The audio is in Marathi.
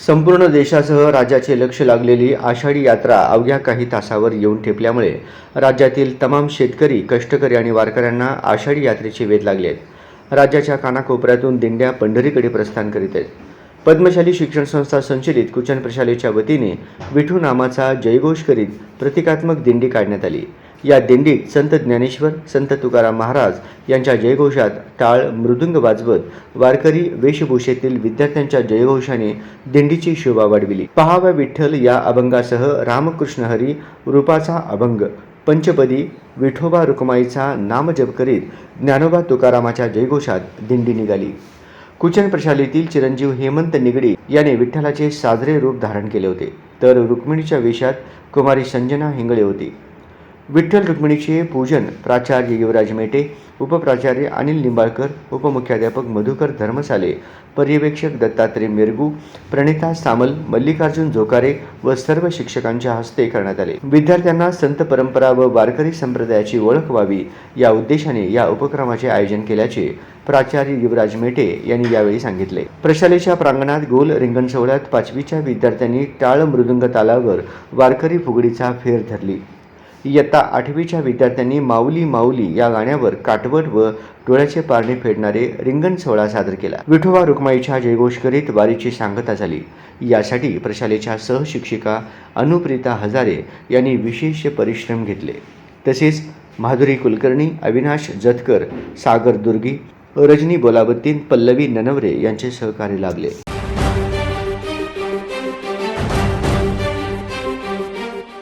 संपूर्ण देशासह राज्याचे लक्ष लागलेली आषाढी यात्रा अवघ्या काही तासावर येऊन ठेपल्यामुळे राज्यातील तमाम शेतकरी, कष्टकरी आणि वारकऱ्यांना आषाढी यात्रेचे वेध लागले आहेत. राज्याच्या कानाकोपऱ्यातून दिंड्या पंढरीकडे प्रस्थान करीत आहेत. पद्मशाली शिक्षण संस्था संचलित कुचन प्रशालेच्या वतीने विठू नामाचा जयघोष करीत प्रतिकात्मक दिंडी काढण्यात आली. या दिंडीत संत ज्ञानेश्वर, संत तुकाराम महाराज यांच्या जयघोषात टाळ मृदुंग वाजवत वारकरी वेशभूषेतील विद्यार्थ्यांच्या जयघोषाने दिंडीची शोभा वाढविली. पहावा विठ्ठल या अभंगासह रामकृष्ण हरी रूपाचा अभंग, पंचपदी, विठोबा रुक्माईचा नामजप करीत ज्ञानोबा तुकारामाच्या जयघोषात दिंडी निघाली. कुचन प्रशालेतील चिरंजीव हेमंत निगडी याने विठ्ठलाचे साजरे रूप धारण केले होते, तर रुक्मिणीच्या वेशात कुमारी संजना हिंगळे होती. विठ्ठल रुक्मिणीचे पूजन प्राचार्य युवराज मेटे, उपप्राचार्य अनिल निंबाळकर, उपमुख्याध्यापक मधुकर धर्मसाले, पर्यवेक्षक दत्तात्रय मिरगू, प्रणिता सामल, मल्लिकार्जुन जोकारे व सर्व शिक्षकांच्या हस्ते करण्यात आले. विद्यार्थ्यांना संत परंपरा व वारकरी संप्रदायाची ओळख व्हावी या उद्देशाने या उपक्रमाचे आयोजन केल्याचे प्राचार्य युवराज मेटे यांनी यावेळी सांगितले. प्रशालेच्या प्रांगणात गोल रिंगण सोहळ्यात 5वीच्या विद्यार्थ्यांनी टाळ मृदुंग तालावर वारकरी फुगडीचा फेर धरली. इयत्ता 8वीच्या विद्यार्थ्यांनी माऊली माऊली या गाण्यावर काटवट व डोळ्याचे पारणे फेडणारे रिंगण सोहळा सादर केला. विठोबा रुक्माईच्या जयघोष करीत वारीची सांगता झाली. यासाठी प्रशालेच्या सहशिक्षिका अनुप्रिता हजारे यांनी विशेष परिश्रम घेतले. तसेच माधुरी कुलकर्णी, अविनाश जतकर, सागर दुर्गी, रजनी बोलावतीन, पल्लवी ननवरे यांचे सहकार्य लाभले.